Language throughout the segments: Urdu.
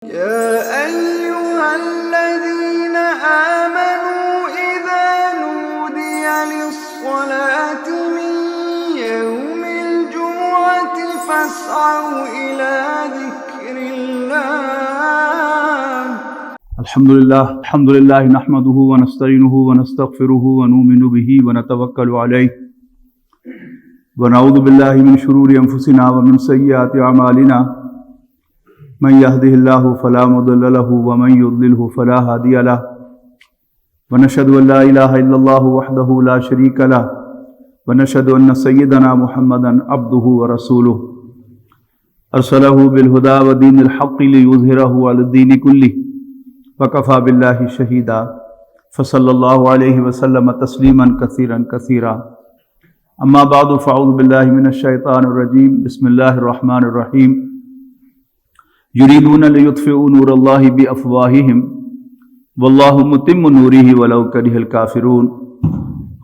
يا أيها الذين آمنوا إذا نودي للصلاة من يوم الجمعة فاسعوا إلى ذكر الله. الحمد لله نحمده ونستعينه ونستغفره ونؤمن به ونتوكل عليه ونعوذ بالله من شرور أنفسنا ومن سيئات أعمالنا من يهده الله فلا مضل له ومن يضلله فلا هادي له ونشهد أن لا إله إلا الله وحده لا شريك له ونشهد أن سيدنا محمدا عبده ورسوله أرسله بالهدى ودين الحق ليظهره على الدين كله وكفى بالله شهيدا فصلى الله عليه وسلم تسليما كثيرا كثيرا أما بعد فأعوذ بالله من الشيطان الرجيم بسم الله الرحمن الرحيم يريدون ليطفئوا نور الله بأفواههم والله متم نوره ولو كره الكافرون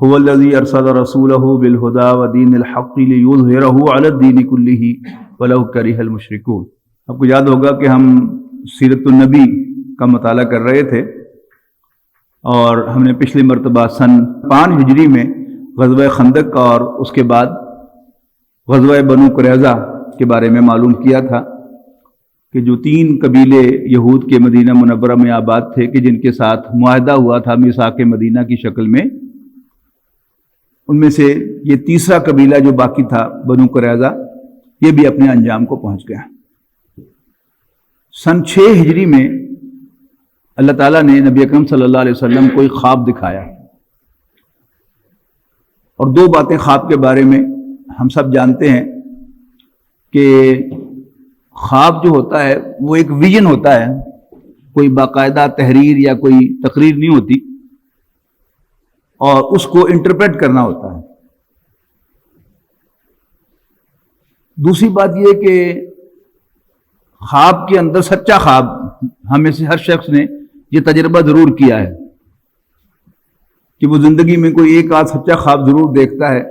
هو الذي أرسل رسوله بالهدى ودين الحق ليظهره على الدين كله ولو كره المشركون. آپ کو یاد ہوگا کہ ہم سیرت النبی کا مطالعہ کر رہے تھے اور ہم نے پچھلی مرتبہ سن 5 ہجری میں غزوہ خندق اور اس کے بعد غزوہ بنو قریظہ کے بارے میں معلوم کیا تھا کہ جو 3 قبیلے یہود کے مدینہ منورہ میں آباد تھے کہ جن کے ساتھ معاہدہ ہوا تھا میثاق مدینہ کی شکل میں، ان میں سے یہ تیسرا قبیلہ جو باقی تھا بنو قریظہ، یہ بھی اپنے انجام کو پہنچ گیا۔ سن 6 ہجری میں اللہ تعالیٰ نے نبی اکرم صلی اللہ علیہ وسلم کو ایک خواب دکھایا، اور 2 باتیں خواب کے بارے میں ہم سب جانتے ہیں کہ خواب جو ہوتا ہے وہ ایک ویژن ہوتا ہے، کوئی باقاعدہ تحریر یا کوئی تقریر نہیں ہوتی، اور اس کو انٹرپریٹ کرنا ہوتا ہے۔ دوسری بات یہ کہ خواب کے اندر سچا خواب، ہمیں سے ہر شخص نے یہ تجربہ ضرور کیا ہے کہ وہ زندگی میں کوئی ایک آدھ سچا خواب ضرور دیکھتا ہے،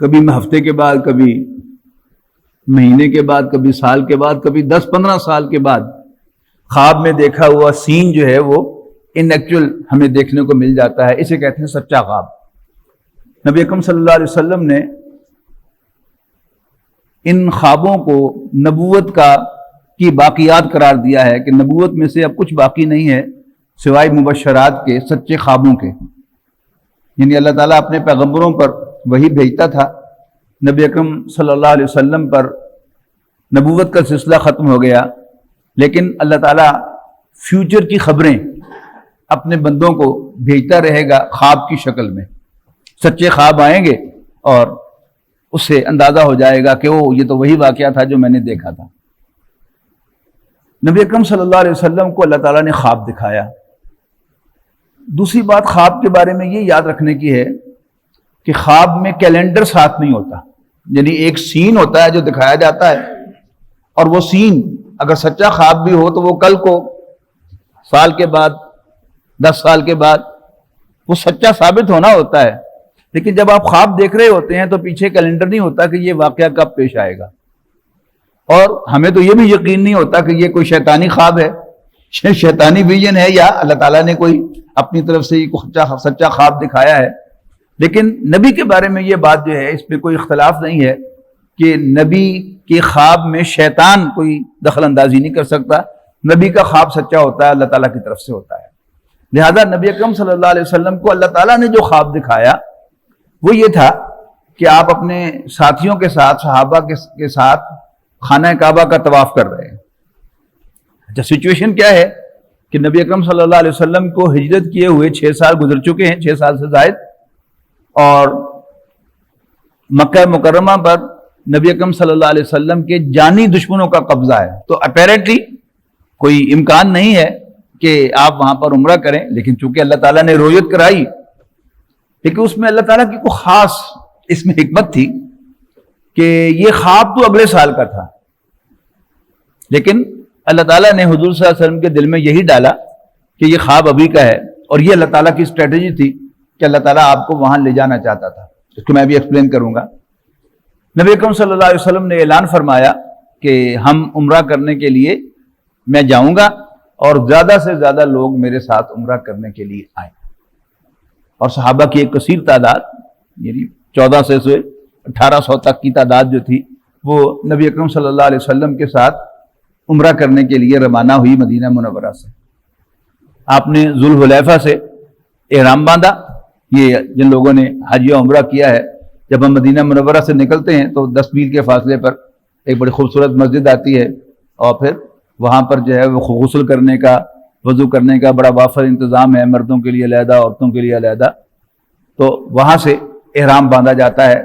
کبھی ہفتے کے بعد، کبھی مہینے کے بعد، کبھی سال کے بعد، کبھی 10-15 سال کے بعد خواب میں دیکھا ہوا سین جو ہے وہ ان ایکچوئل ہمیں دیکھنے کو مل جاتا ہے۔ اسے کہتے ہیں سچا خواب۔ نبی اکرم صلی اللہ علیہ وسلم نے ان خوابوں کو نبوت کی باقیات قرار دیا ہے کہ نبوت میں سے اب کچھ باقی نہیں ہے سوائے مبشرات کے، سچے خوابوں کے۔ یعنی اللہ تعالیٰ اپنے پیغمبروں پر وحی بھیجتا تھا، نبی اکرم صلی اللہ علیہ وسلم پر نبوت کا سلسلہ ختم ہو گیا، لیکن اللہ تعالیٰ فیوچر کی خبریں اپنے بندوں کو بھیجتا رہے گا خواب کی شکل میں۔ سچے خواب آئیں گے اور اس سے اندازہ ہو جائے گا کہ یہ تو وہی واقعہ تھا جو میں نے دیکھا تھا۔ نبی اکرم صلی اللہ علیہ وسلم کو اللہ تعالیٰ نے خواب دکھایا۔ دوسری بات خواب کے بارے میں یہ یاد رکھنے کی ہے کہ خواب میں کیلنڈر ساتھ نہیں ہوتا، یعنی ایک سین ہوتا ہے جو دکھایا جاتا ہے، اور وہ سین اگر سچا خواب بھی ہو تو وہ کل کو، سال کے بعد، 10 سال کے بعد وہ سچا ثابت ہونا ہوتا ہے۔ لیکن جب آپ خواب دیکھ رہے ہوتے ہیں تو پیچھے کیلنڈر نہیں ہوتا کہ یہ واقعہ کب پیش آئے گا، اور ہمیں تو یہ بھی یقین نہیں ہوتا کہ یہ کوئی شیطانی خواب ہے، شیطانی ویژن ہے، یا اللہ تعالیٰ نے کوئی اپنی طرف سے سچا خواب دکھایا ہے۔ لیکن نبی کے بارے میں یہ بات جو ہے اس میں کوئی اختلاف نہیں ہے کہ نبی کے خواب میں شیطان کوئی دخل اندازی نہیں کر سکتا، نبی کا خواب سچا ہوتا ہے، اللہ تعالیٰ کی طرف سے ہوتا ہے۔ لہذا نبی اکرم صلی اللہ علیہ وسلم کو اللہ تعالیٰ نے جو خواب دکھایا وہ یہ تھا کہ آپ اپنے ساتھیوں کے ساتھ، صحابہ کے ساتھ خانہ کعبہ کا طواف کر رہے ہیں۔ اچھا، سچویشن کیا ہے کہ نبی اکرم صلی اللہ علیہ وسلم کو ہجرت کیے ہوئے 6 سال گزر چکے ہیں، 6 سال سے زائد، اور مکہ مکرمہ پر نبی اکرم صلی اللہ علیہ وسلم کے جانی دشمنوں کا قبضہ ہے، تو اپیرنٹلی کوئی امکان نہیں ہے کہ آپ وہاں پر عمرہ کریں، لیکن چونکہ اللہ تعالیٰ نے رویت کرائی، لیکن اس میں اللہ تعالیٰ کی کوئی خاص اس میں حکمت تھی کہ یہ خواب تو اگلے سال کا تھا، لیکن اللہ تعالیٰ نے حضور صلی اللہ علیہ وسلم کے دل میں یہی ڈالا کہ یہ خواب ابھی کا ہے، اور یہ اللہ تعالیٰ کی اسٹریٹجی تھی کہ اللہ تعالیٰ آپ کو وہاں لے جانا چاہتا تھا۔ اس کو میں بھی ایکسپلین کروں گا۔ نبی اکرم صلی اللہ علیہ وسلم نے اعلان فرمایا کہ ہم عمرہ کرنے کے لیے میں جاؤں گا اور زیادہ سے زیادہ لوگ میرے ساتھ عمرہ کرنے کے لیے آئیں. اور صحابہ کی ایک کثیر تعداد، یعنی 1400 سے 1800 تک کی تعداد جو تھی، وہ نبی اکرم صلی اللہ علیہ وسلم کے ساتھ عمرہ کرنے کے لیے روانہ ہوئی مدینہ منورہ سے. آپ نے ذوالحلیفہ سے احرام باندھا. یہ جن لوگوں نے حج یا عمرہ کیا ہے، جب ہم مدینہ منورہ سے نکلتے ہیں تو 10 میل کے فاصلے پر ایک بڑی خوبصورت مسجد آتی ہے، اور پھر وہاں پر جو ہے وہ غسل کرنے کا، وضو کرنے کا بڑا وافر انتظام ہے، مردوں کے لیے علیحدہ، عورتوں کے لیے علیحدہ. تو وہاں سے احرام باندھا جاتا ہے.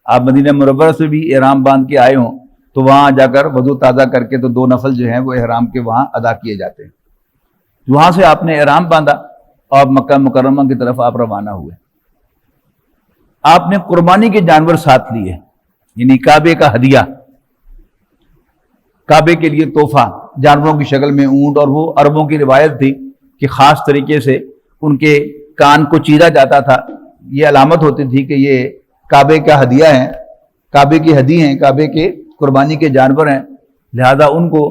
آپ مدینہ منورہ سے بھی احرام باندھ کے آئے ہوں تو وہاں جا کر وضو تازہ کر کے تو 2 نفل جو ہیں وہ احرام کے وہاں ادا کیے جاتے ہیں. وہاں سے آپ نے احرام باندھا اور مکہ مکرمہ کی طرف آپ روانہ ہوئے. آپ نے قربانی کے جانور ساتھ لیے، یعنی کعبے کا ہدیہ، کعبے کے لیے تحفہ جانوروں کی شکل میں اونٹ. اور وہ عربوں کی روایت تھی کہ خاص طریقے سے ان کے کان کو چیرا جاتا تھا. یہ علامت ہوتی تھی کہ یہ کعبے کا ہدیہ ہیں، کعبے کی ہدی ہیں، کعبے کے قربانی کے جانور ہیں. لہذا ان کو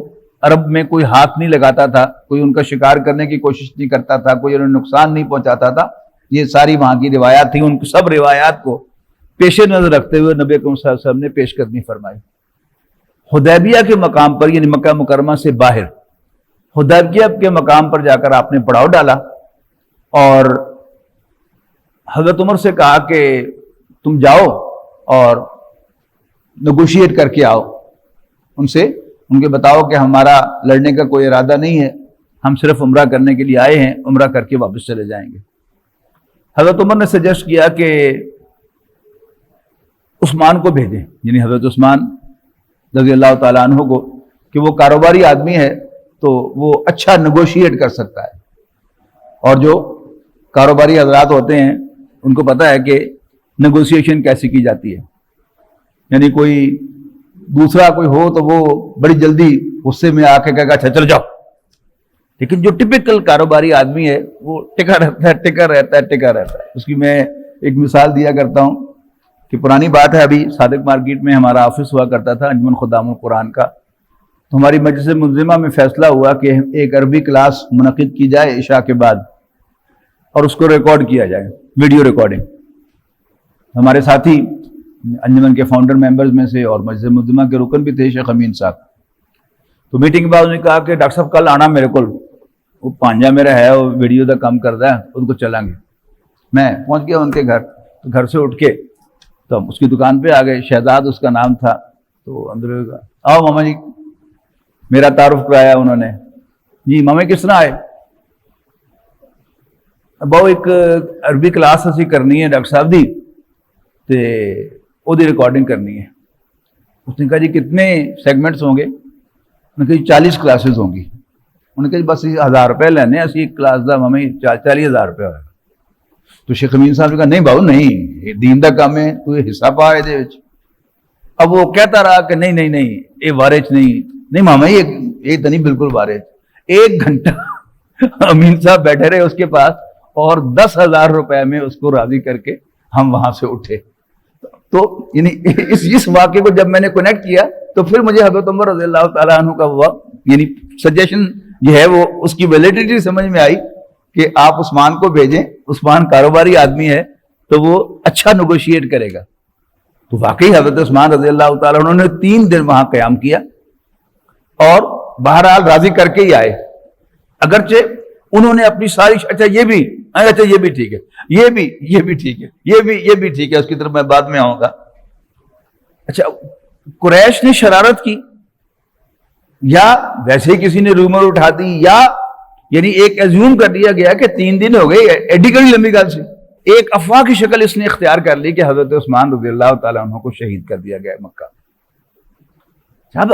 عرب میں کوئی ہاتھ نہیں لگاتا تھا، کوئی ان کا شکار کرنے کی کوشش نہیں کرتا تھا، کوئی انہیں نقصان نہیں پہنچاتا تھا. یہ ساری وہاں کی روایات تھیں. ان سب روایات کو پیش نظر رکھتے ہوئے نبی اکرم صلی اللہ علیہ وسلم نے پیش قدمی فرمائی. حدیبیہ کے مقام پر، یعنی مکہ مکرمہ سے باہر حدیبیہ کے مقام پر جا کر آپ نے پڑاؤ ڈالا اور حضرت عمر سے کہا کہ تم جاؤ اور نیگوشیٹ کر کے آؤ. ان کے بتاؤ کہ ہمارا لڑنے کا کوئی ارادہ نہیں ہے، ہم صرف عمرہ کرنے کے لیے آئے ہیں، عمرہ کر کے واپس چلے جائیں گے. حضرت عمر نے سجیسٹ کیا کہ عثمان کو بھیجیں، یعنی حضرت عثمان رضی اللہ تعالیٰ عنہ کو، کہ وہ کاروباری آدمی ہے تو وہ اچھا نیگوشیٹ کر سکتا ہے. اور جو کاروباری حضرات ہوتے ہیں ان کو پتہ ہے کہ نیگوشیشن کیسے کی جاتی ہے. یعنی کوئی دوسرا کوئی ہو تو وہ بڑی جلدی غصے میں آ کے کہے گا اچھا چل جاؤ، لیکن جو ٹپکل کاروباری آدمی ہے وہ ٹکا رہتا ہے. اس کی میں ایک مثال دیا کرتا ہوں کہ پرانی بات ہے، ابھی صادق مارکیٹ میں ہمارا آفس ہوا کرتا تھا انجمن خدام القرآن کا. تو ہماری مجلس منظمہ میں فیصلہ ہوا کہ ایک عربی کلاس منعقد کی جائے عشاء کے بعد اور اس کو ریکارڈ کیا جائے، ویڈیو ریکارڈنگ. ہمارے ساتھی انجمن کے فاؤنڈر ممبرز میں سے اور مجلس منظمہ کے رکن بھی تھے شیخ امین صاحب. تو میٹنگ کے بعد انہوں نے کہا کہ ڈاکٹر صاحب کل آنا میرے کو، وہ پانجا میرا ہے، وہ ویڈیو کا کام کرتا ہے، ان کو چلیں گے. میں پہنچ گیا ان کے گھر. تو گھر سے اٹھ کے تو ہم اس کی دکان پہ آ گئے. شہزاد اس کا نام تھا. تو اندر آؤ ماما جی، میرا تعارف کرایا انہوں نے. جی ماما کس طرح آئے؟ بہو ایک عربی کلاس اسی کرنی ہے ڈاکٹر صاحب دی تے وہ ریکارڈنگ کرنی ہے. اس نے کہا جی کتنے سیگمنٹس ہوں گے؟ انہوں نے کہا جی 40 کلاسز ہوں گی. انہوں نے کہا جی بس 1000 روپے لینے اسی ایک کلاس کا ہمیں 40,000 روپے ہوئے. تو شیخ امین صاحب نے کہا نہیں باؤ نہیں، دین دا کام ہے، تو یہ حصہ پا یہ. اب وہ کہتا رہا کہ نہیں یہ وارج نہیں ماما یہ تو نہیں بالکل وارج. 1 گھنٹہ امین صاحب بیٹھے رہے اس کے پاس اور 10,000 روپے میں اس کو راضی کر کے ہم وہاں سے اٹھے. تو یعنی اس واقعے کو جب میں نے کنیکٹ کیا تو پھر مجھے حضرت عمر رضی اللہ تعالیٰ عنہ کا ہوا، یعنی سجیشن جو ہے وہ اس کی ویلیڈیٹی سمجھ میں آئی کہ آپ عثمان کو بھیجیں. عثمان کاروباری آدمی ہے تو وہ اچھا نیگوشیٹ کرے گا. تو واقعی حضرت عثمان رضی اللہ تعالیٰ عنہ نے 3 دن وہاں قیام کیا اور بہرحال راضی کر کے ہی آئے. اگرچہ انہوں نے اپنی ساری اچھا یہ بھی ٹھیک ہے، یہ بھی ٹھیک ہے، یہ بھی ٹھیک ہے، اس کی طرف میں بعد میں آؤں گا. اچھا قریش نے شرارت کی یا ویسے ہی کسی نے رومر اٹھا دی یا یعنی ایک ایزیوم کر دیا گیا کہ 3 دن ہو گئے، ایڈی کڑی لمبی گل سے ایک افواہ کی شکل اس نے اختیار کر لی کہ حضرت عثمان رضی اللہ تعالیٰ عنہ کو شہید کر دیا گیا مکہ. صاحب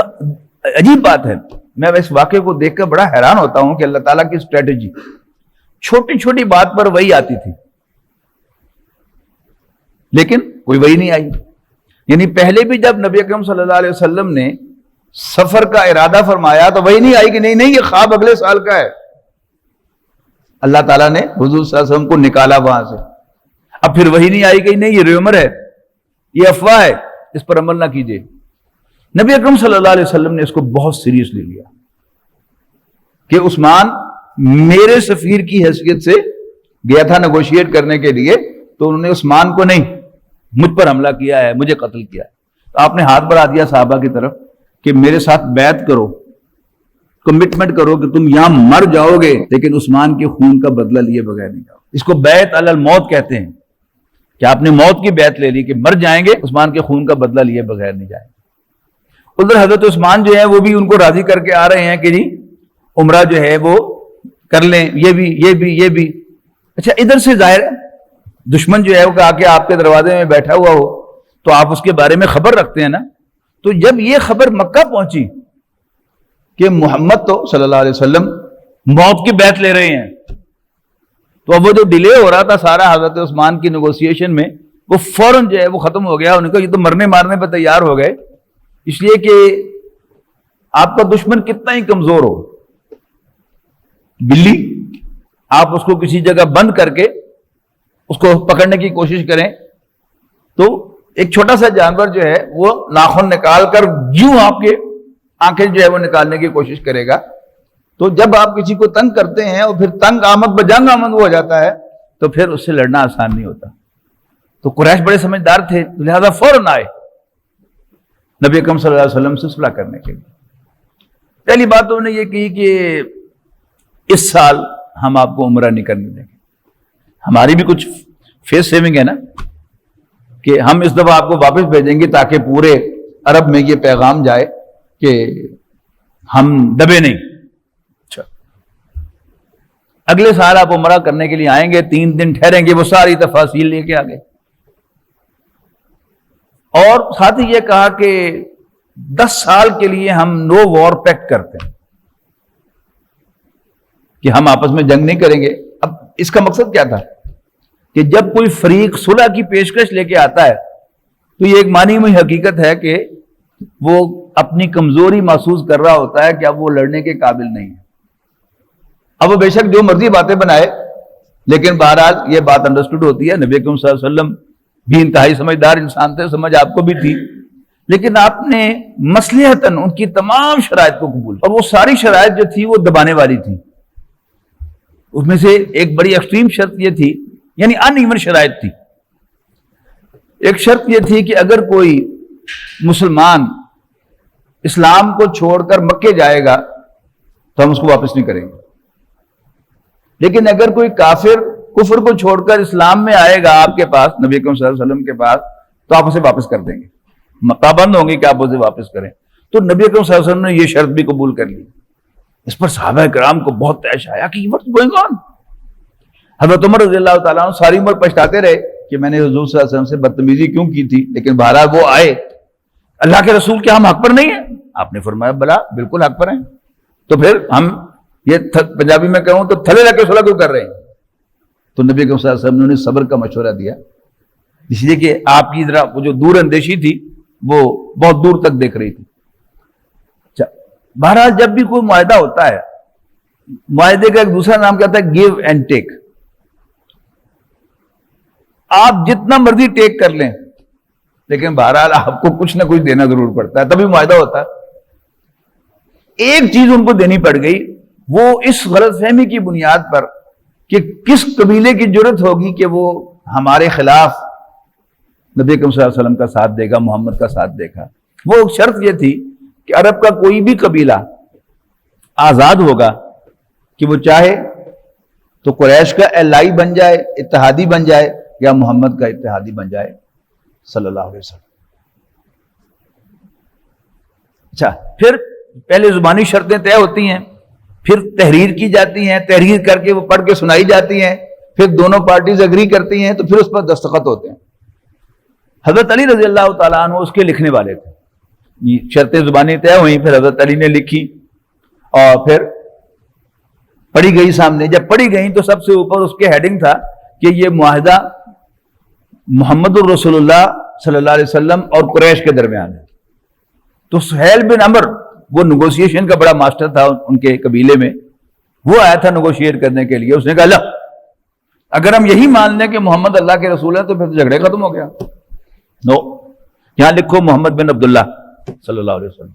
عجیب بات ہے، میں اس واقعے کو دیکھ کر بڑا حیران ہوتا ہوں کہ اللہ تعالیٰ کی اسٹریٹجی چھوٹی چھوٹی بات پر وہی آتی تھی لیکن کوئی وہی نہیں آئی. یعنی پہلے بھی جب نبی اکرم صلی اللہ علیہ وسلم نے سفر کا ارادہ فرمایا تو وہی نہیں آئی کہ نہیں یہ خواب اگلے سال کا ہے. اللہ تعالیٰ نے حضور صلی اللہ علیہ وسلم کو نکالا وہاں سے. اب پھر وہی نہیں آئی کہ نہیں یہ ریومر ہے، یہ افواہ ہے، اس پر عمل نہ کیجیے. نبی اکرم صلی اللہ علیہ وسلم نے اس کو بہت سیریسلی لیا. کہ عثمان میرے سفیر کی حیثیت سے گیا تھا نیگوشیٹ کرنے کے لیے، تو انہوں نے عثمان کو نہیں، مجھ پر حملہ کیا ہے، مجھے قتل کیا ہے۔ تو آپ نے ہاتھ بڑھا دیا صحابہ کی طرف کہ میرے ساتھ بیعت کرو، کمٹمنٹ کرو کہ تم یہاں مر جاؤ گے لیکن عثمان کے خون کا بدلہ لیے بغیر نہیں جاؤ۔ اس کو بیعت علی الموت کہتے ہیں کہ آپ نے موت کی بیعت لے لی کہ مر جائیں گے، عثمان کے خون کا بدلہ لیے بغیر نہیں جائیں گے۔ ادھر حضرت عثمان جو ہے وہ بھی ان کو راضی کر کے آ رہے ہیں کہ جی عمرہ جو ہے وہ کر لیں، یہ بھی۔ اچھا، ادھر سے ظاہر ہے دشمن جو ہے وہ آ کے آپ کے دروازے میں بیٹھا ہوا ہو تو آپ اس کے بارے میں خبر رکھتے ہیں نا۔ تو جب یہ خبر مکہ پہنچی کہ محمد تو صلی اللہ علیہ وسلم موت کی بیعت لے رہے ہیں، تو اب وہ جو ڈیلے ہو رہا تھا سارا حضرت عثمان کی نیگوسیشن میں، وہ فوراً جو ہے وہ ختم ہو گیا۔ انہوں نے کہا یہ تو مرنے مارنے پہ تیار ہو گئے، اس لیے کہ آپ کا دشمن کتنا ہی کمزور ہو، بلی آپ اس کو کسی جگہ بند کر کے اس کو پکڑنے کی کوشش کریں تو ایک چھوٹا سا جانور جو ہے وہ ناخن نکال کر یوں آپ کے آنکھیں جو ہے وہ نکالنے کی کوشش کرے گا۔ تو جب آپ کسی کو تنگ کرتے ہیں اور پھر تنگ آمد بجنگ آمد ہو جاتا ہے تو پھر اس سے لڑنا آسان نہیں ہوتا۔ تو قریش بڑے سمجھدار تھے، لہذا فوراً آئے نبی اکرم صلی اللہ علیہ وسلم سے صلح کرنے کے لیے۔ پہلی بات تو انہوں نے یہ کی کہ اس سال ہم آپ کو عمرہ نہیں کرنے دیں گے، ہماری بھی کچھ فیس سیونگ ہے نا کہ ہم اس دفعہ آپ کو واپس بھیجیں گے تاکہ پورے عرب میں یہ پیغام جائے کہ ہم دبے نہیں۔ اچھا، اگلے سال آپ عمرہ کرنے کے لیے آئیں گے، 3 دن ٹھہریں گے، وہ ساری تفاصیل لے کے آگے۔ اور ساتھ ہی یہ کہا کہ 10 سال کے لیے ہم نو وار پیکٹ کرتے ہیں کہ ہم آپس میں جنگ نہیں کریں گے۔ اب اس کا مقصد کیا تھا کہ جب کوئی فریق صلح کی پیشکش لے کے آتا ہے تو یہ ایک مانی ہوئی حقیقت ہے کہ وہ اپنی کمزوری محسوس کر رہا ہوتا ہے کہ اب وہ لڑنے کے قابل نہیں ہے۔ اب وہ بے شک جو مرضی باتیں بنائے، لیکن بہرحال یہ بات انڈرسٹوڈ ہوتی ہے، نبی اکرم صلی اللہ علیہ وسلم بھی انتہائی سمجھدار انسان تھے، سمجھ آپ کو بھی تھی، لیکن آپ نے مصلحتاً ان کی تمام شرائط کو قبول، اور وہ ساری شرائط جو تھی وہ دبانے والی تھی۔ اس میں سے ایک بڑی ایکسٹریم شرط یہ تھی، یعنی ان ایون شرائط تھی۔ ایک شرط یہ تھی کہ اگر کوئی مسلمان اسلام کو چھوڑ کر مکے جائے گا تو ہم اس کو واپس نہیں کریں گے، لیکن اگر کوئی کافر کفر کو چھوڑ کر اسلام میں آئے گا آپ کے پاس، نبی اکرم صلی اللہ علیہ وسلم کے پاس، تو آپ اسے واپس کر دیں گے، پابند ہوں گے کہ آپ اسے واپس کریں۔ تو نبی اکرم صلی اللہ علیہ وسلم نے یہ شرط بھی قبول کر لی۔ اس پر صحابہ کرام کو بہت طیش آیا کہ what's going on؟ حضرت عمر رضی اللہ تعالیٰ عنہ ساری عمر پچھتاتے رہے کہ میں نے حضور صلی اللہ علیہ وسلم سے بدتمیزی کیوں کی تھی، لیکن بہرحال وہ آئے، اللہ کے رسول کیا ہم حق پر نہیں ہیں؟ آپ نے فرمایا بلا بالکل حق پر ہیں، تو پھر ہم یہ پنجابی میں کہوں تو تھلے لگ کے صلح کیوں کر رہے ہیں؟ تو نبی صلی اللہ علیہ وسلم نے صبر کا مشورہ دیا، اس لیے کہ آپ کی ذرا وہ جو دور اندیشی تھی وہ بہت دور تک دیکھ رہی تھی۔ بہرحال جب بھی کوئی معاہدہ ہوتا ہے، معاہدے کا ایک دوسرا نام کہتا ہے گیو اینڈ ٹیک۔ آپ جتنا مرضی ٹیک کر لیں لیکن بہرحال آپ کو کچھ نہ کچھ دینا ضرور پڑتا ہے، تبھی معاہدہ ہوتا ہے۔ ایک چیز ان کو دینی پڑ گئی، وہ اس غلط فہمی کی بنیاد پر کہ کس قبیلے کی جرت ہوگی کہ وہ ہمارے خلاف نبی اکرم صلی اللہ علیہ وسلم کا ساتھ دے گا، محمد کا ساتھ دے گا۔ وہ شرط یہ تھی کہ عرب کا کوئی بھی قبیلہ آزاد ہوگا کہ وہ چاہے تو قریش کا الائی بن جائے، اتحادی بن جائے، یا محمد کا اتحادی بن جائے صلی اللہ علیہ وسلم۔ اچھا، پھر پہلے زبانی شرطیں طے ہوتی ہیں، پھر تحریر کی جاتی ہیں، تحریر کر کے وہ پڑھ کے سنائی جاتی ہیں، پھر دونوں پارٹیز اگری کرتی ہیں تو پھر اس پر دستخط ہوتے ہیں۔ حضرت علی رضی اللہ تعالیٰ عنہ اس کے لکھنے والے تھے۔ یہ شرطیں زبانی طے ہوئیں، پھر حضرت علی نے لکھی اور پھر پڑھی گئی سامنے۔ جب پڑھی گئی تو سب سے اوپر اس کے ہیڈنگ تھا کہ یہ معاہدہ محمد الرسول اللہ صلی اللہ علیہ وسلم اور قریش کے درمیان ہے۔ تو سہیل بن عمر، وہ نیگوشیشن کا بڑا ماسٹر تھا ان کے قبیلے میں، وہ آیا تھا نیگوشیٹ کرنے کے لیے۔ اس نے کہا اللہ، اگر ہم یہی مان لیں کہ محمد اللہ کے رسول ہیں تو پھر جھگڑے ختم ہو گیا۔ نو، یہاں لکھو محمد بن عبداللہ صلی اللہ علیہ وسلم۔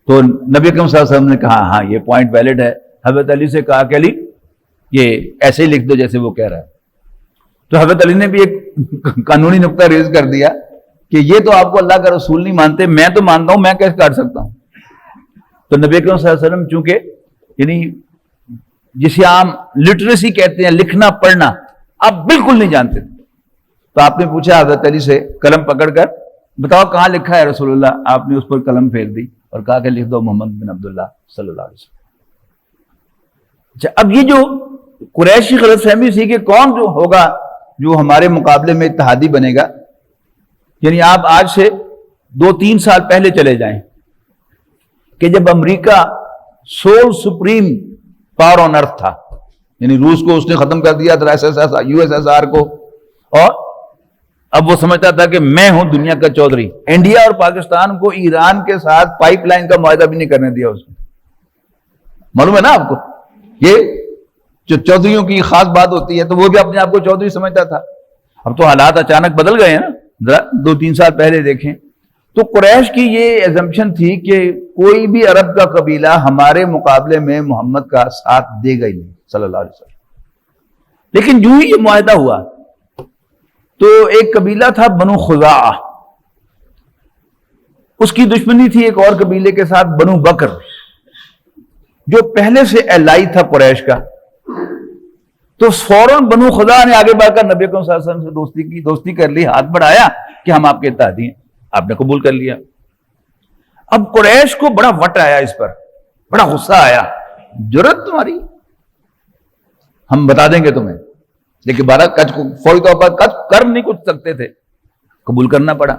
تو نبی اکرم صلی اللہ علیہ وسلم نے کہا ہاں یہ پوائنٹ ویلڈ ہے، حضرت علی سے کہا کہ علی یہ ایسے ہی لکھ دو جیسے وہ کہہ رہا ہے. تو حضرت علی نے بھی ایک قانونی نقطہ ریز کر دیا کہ یہ تو آپ کو اللہ کا رسول نہیں مانتے, میں تو مانتا ہوں, میں کیسے کاٹ سکتا ہوں. تو نبی اکرم صلی اللہ علیہ وسلم چونکہ یعنی جسے عام لٹریسی کہتے ہیں, لکھنا پڑھنا, آپ بالکل نہیں جانتے. تو آپ نے پوچھا حضرت علی سے قلم پکڑ کر, بتاؤ کہاں لکھا ہے رسول اللہ. آپ نے اس پر قلم پھیر دی اور کہا کہ لکھ دو محمد بن عبداللہ صلی اللہ علیہ وسلم. اچھا, اب یہ جو قریش کی غلط فہمی تھی کہ کون جو ہوگا جو ہمارے مقابلے میں اتحادی بنے گا, یعنی آپ آج سے 2-3 سال پہلے چلے جائیں کہ جب امریکہ سول سپریم پاور آن ارتھ تھا, یعنی روس کو اس نے ختم کر دیا تھا, یو ایس ایس آر کو, اور اب وہ سمجھتا تھا کہ میں ہوں دنیا کا چودھری. انڈیا اور پاکستان کو ایران کے ساتھ پائپ لائن کا معاہدہ بھی نہیں کرنے دیا اس نے. معلوم ہے نا آپ کو, یہ جو چودھریوں کی خاص بات ہوتی ہے, تو وہ بھی اپنے آپ کو چودھری سمجھتا تھا. اب تو حالات اچانک بدل گئے ہیں نا, ذرا 2-3 سال پہلے دیکھیں. تو قریش کی یہ ایزمپشن تھی کہ کوئی بھی عرب کا قبیلہ ہمارے مقابلے میں محمد کا ساتھ دے گا ہی نہیں صلی اللہ علیہ وسلم. لیکن جو ہی یہ معاہدہ ہوا تو ایک قبیلہ تھا بنو خزاعہ, اس کی دشمنی تھی ایک اور قبیلے کے ساتھ بنو بکر, جو پہلے سے الائی تھا قریش کا. تو فوراً بنو خزاعہ نے آگے بڑھ کر نبی اکرم صلی اللہ علیہ وسلم سے دوستی کر لی, ہاتھ بڑھایا کہ ہم آپ کے اتحادی ہیں. آپ نے قبول کر لیا. اب قریش کو بڑا وٹ آیا, اس پر بڑا غصہ آیا, جرأت تمہاری, ہم بتا دیں گے تمہیں. لیکن فوری طور پر کر نہیں کچھ سکتے تھے, قبول کرنا پڑا.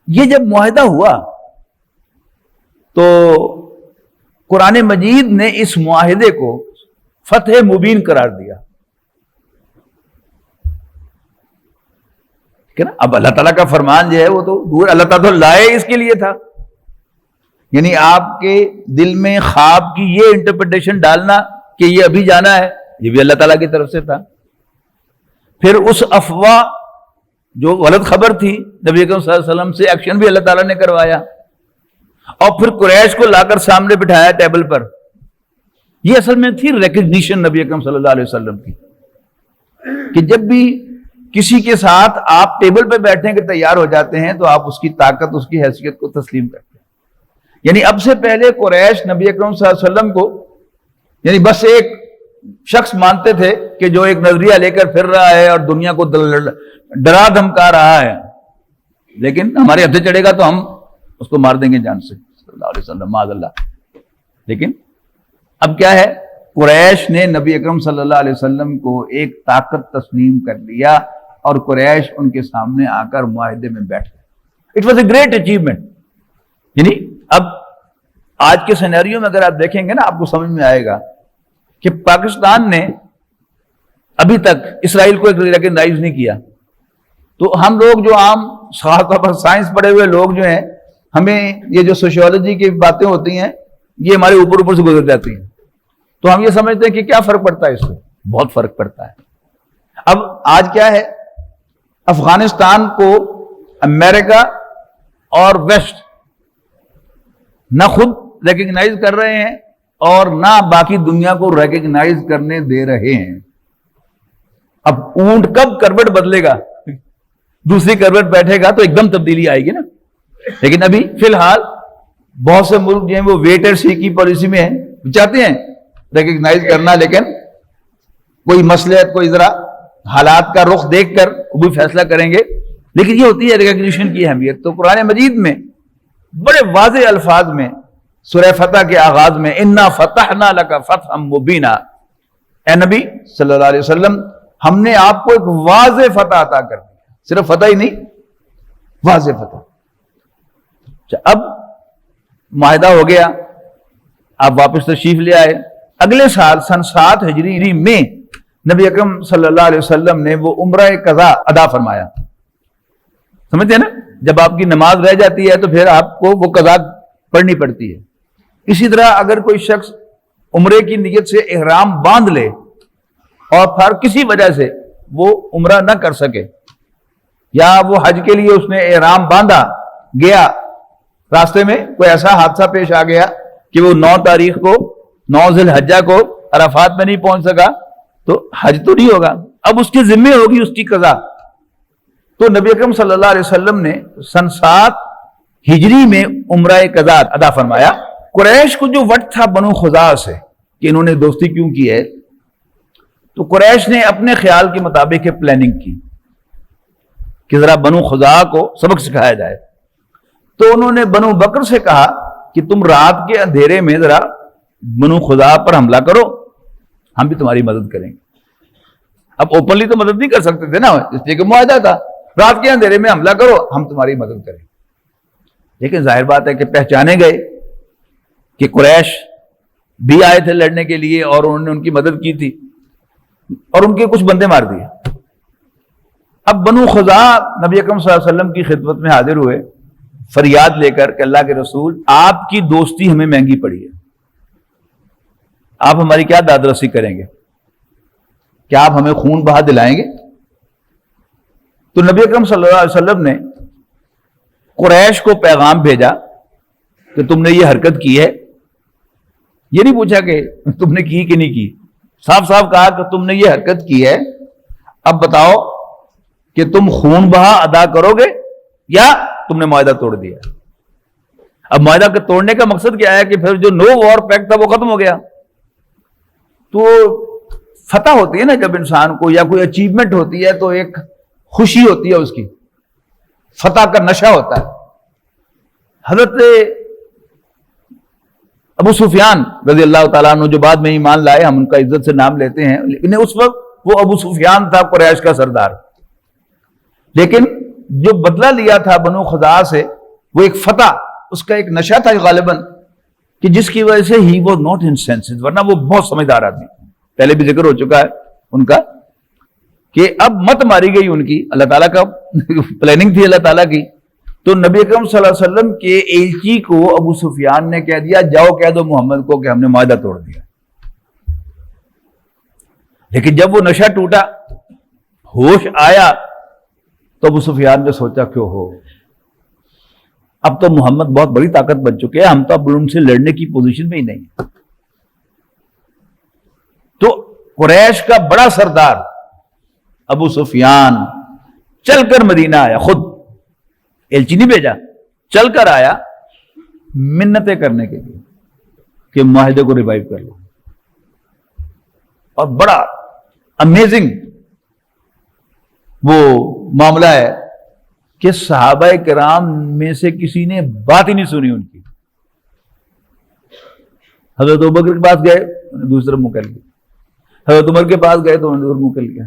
یہ جب معاہدہ ہوا تو قرآن مجید نے اس معاہدے کو فتح مبین قرار دیا کہ نا. اب اللہ تعالیٰ کا فرمان جو ہے وہ تو دور, اللہ تعالیٰ تو لائے اس کے لیے تھا. یعنی آپ کے دل میں خواب کی یہ انٹرپریٹیشن ڈالنا کہ یہ ابھی جانا ہے, یہ بھی اللہ تعالیٰ کی طرف سے تھا. پھر اس افواہ جو غلط خبر تھی نبی اکرم صلی اللہ علیہ وسلم سے, ایکشن بھی اللہ تعالیٰ نے کروایا. اور پھر قریش کو لا کر سامنے بٹھایا ٹیبل پر. یہ اصل میں تھی ریکگنیشن نبی اکرم صلی اللہ علیہ وسلم کی, کہ جب بھی کسی کے ساتھ آپ ٹیبل پہ بیٹھنے کے تیار ہو جاتے ہیں تو آپ اس کی طاقت, اس کی حیثیت کو تسلیم کرتے ہیں. یعنی اب سے پہلے قریش نبی اکرم صلی اللہ علیہ وسلم کو یعنی بس ایک شخص مانتے تھے کہ جو ایک نظریہ لے کر پھر رہا ہے اور دنیا کو ڈرا دھمکا رہا ہے, لیکن ہمارے ہتھے چڑھے گا تو ہم اس کو مار دیں گے جان سے صلی اللہ علیہ وسلم, معاذ اللہ. لیکن اب کیا ہے, قریش نے نبی اکرم صلی اللہ علیہ وسلم کو ایک طاقت تسلیم کر لیا اور قریش ان کے سامنے آ کر معاہدے میں بیٹھ گئے. It was a great achievement. یعنی اب آج کے سینیریو میں اگر آپ دیکھیں گے نا, آپ کو سمجھ میں آئے گا کہ پاکستان نے ابھی تک اسرائیل کو ریکگنائز نہیں کیا. تو ہم لوگ جو عام خاص طور پر سائنس پڑھے ہوئے لوگ جو ہیں, ہمیں یہ جو سوشیولوجی کی باتیں ہوتی ہیں یہ ہمارے اوپر سے گزر جاتی ہیں, تو ہم یہ سمجھتے ہیں کہ کیا فرق پڑتا ہے اس سے. بہت فرق پڑتا ہے. اب آج کیا ہے, افغانستان کو امریکہ اور ویسٹ نہ خود ریکگنائز کر رہے ہیں اور نہ باقی دنیا کو ریکگنائز کرنے دے رہے ہیں. اب اونٹ کب کروٹ بدلے گا, دوسری کروٹ بیٹھے گا تو ایک دم تبدیلی آئے گی نا. لیکن ابھی فی الحال بہت سے ملک جو ہیں وہ ویٹ اینڈ سی کی پالیسی میں ہیں, چاہتے ہیں ریکگنائز کرنا, لیکن کوئی مصلحت, کوئی ذرا حالات کا رخ دیکھ کر وہ بھی فیصلہ کریں گے. لیکن یہ ہوتی ہے ریکگنیشن کی اہمیت. تو قرآن مجید میں بڑے واضح الفاظ میں سورہ فتح کے آغاز میں انا فتحنا لک فتحا مبینا, اے نبی صلی اللہ علیہ وسلم ہم نے آپ کو ایک واضح فتح عطا کر دیا. صرف فتح ہی نہیں, واضح فتح. اب معاہدہ ہو گیا, آپ واپس تشریف لے آئے. اگلے سال سن 7 ہجری میں نبی اکرم صلی اللہ علیہ وسلم نے وہ عمرہ قضا ادا فرمایا. سمجھتے ہیں نا, جب آپ کی نماز رہ جاتی ہے تو پھر آپ کو وہ قضا پڑھنی پڑتی ہے. اسی طرح اگر کوئی شخص عمرے کی نیت سے احرام باندھ لے اور پھر کسی وجہ سے وہ عمرہ نہ کر سکے, یا وہ حج کے لیے اس نے احرام باندھا, گیا, راستے میں کوئی ایسا حادثہ پیش آ گیا کہ وہ 9 تاریخ کو 9 ذی الحجہ کو عرفات میں نہیں پہنچ سکا تو حج تو نہیں ہوگا، اب اس کے ذمے ہوگی اس کی قضا۔ تو نبی اکرم صلی اللہ علیہ وسلم نے سن 7 ہجری میں عمرہ قضا ادا فرمایا۔ قریش کو جو وٹ تھا بنو خزاعہ سے کہ انہوں نے دوستی کیوں کی ہے، تو قریش نے اپنے خیال کے مطابق پلاننگ کی کہ ذرا بنو خزاعہ کو سبق سکھایا جائے۔ تو انہوں نے بنو بکر سے کہا کہ تم رات کے اندھیرے میں ذرا بنو خزاعہ پر حملہ کرو، ہم بھی تمہاری مدد کریں گے۔ اب اوپنلی تو مدد نہیں کر سکتے تھے نا، اس لیے کہ معاہدہ تھا، رات کے اندھیرے میں حملہ کرو، ہم تمہاری مدد کریں۔ لیکن ظاہر بات ہے کہ پہچانے گئے کہ قریش بھی آئے تھے لڑنے کے لیے اور انہوں نے ان کی مدد کی تھی اور ان کے کچھ بندے مار دیے۔ اب بنو خزاعہ نبی اکرم صلی اللہ علیہ وسلم کی خدمت میں حاضر ہوئے فریاد لے کر کہ اللہ کے رسول، آپ کی دوستی ہمیں مہنگی پڑی ہے، آپ ہماری کیا داد رسی کریں گے؟ کیا آپ ہمیں خون بہا دلائیں گے؟ تو نبی اکرم صلی اللہ علیہ وسلم نے قریش کو پیغام بھیجا کہ تم نے یہ حرکت کی ہے، یہ نہیں پوچھا کہ تم نے کی کہ نہیں کی، صاف صاف کہا کہ تم نے یہ حرکت کی ہے، اب بتاؤ کہ تم خون بہا ادا کرو گے یا تم نے معاہدہ توڑ دیا۔ اب معاہدہ کے توڑنے کا مقصد کیا ہے کہ پھر جو نو وار پیکٹ تھا وہ ختم ہو گیا۔ تو فتح ہوتی ہے نا جب انسان کو، یا کوئی اچیومنٹ ہوتی ہے تو ایک خوشی ہوتی ہے، اس کی فتح کا نشہ ہوتا ہے۔ حضرت ابو سفیان رضی اللہ تعالیٰ عنہ جو بعد میں ایمان لائے، ہم ان کا عزت سے نام لیتے ہیں، لیکن اس وقت وہ ابو سفیان تھا قریش کا سردار، لیکن جو بدلہ لیا تھا بنو خزاعہ سے وہ ایک فتح، اس کا ایک نشہ تھا غالباً، کہ جس کی وجہ سے ہی واز ناٹ انسینسڈ، ورنہ وہ بہت سمجھدار آدمی، پہلے بھی ذکر ہو چکا ہے ان کا کہ اب مت ماری گئی ان کی، اللہ تعالیٰ کا پلاننگ تھی اللہ تعالیٰ کی۔ تو نبی اکرم صلی اللہ علیہ وسلم کے ایلچی کو ابو سفیان نے کہہ دیا، جاؤ کہہ دو محمد کو کہ ہم نے معاہدہ توڑ دیا۔ لیکن جب وہ نشہ ٹوٹا، ہوش آیا، تو ابو سفیان نے سوچا کیوں ہو، اب تو محمد بہت بڑی طاقت بن چکے ہیں، ہم تو اب ان سے لڑنے کی پوزیشن میں ہی نہیں۔ تو قریش کا بڑا سردار ابو سفیان چل کر مدینہ آیا، خود ایلچی نہیں بھیجا، چل کر آیا منتیں کرنے کے لیے کہ معاہدے کو ریوائیو کر لو۔ اور بڑا امیزنگ وہ معاملہ ہے کہ صحابہ کرام میں سے کسی نے بات ہی نہیں سنی ان کی۔ حضرت ابوبکر کے پاس گئے، انہوں نے دوسرا منہ کر لیا، حضرت عمر کے پاس گئے تو انہوں نے دوسرا منہ کر لیا،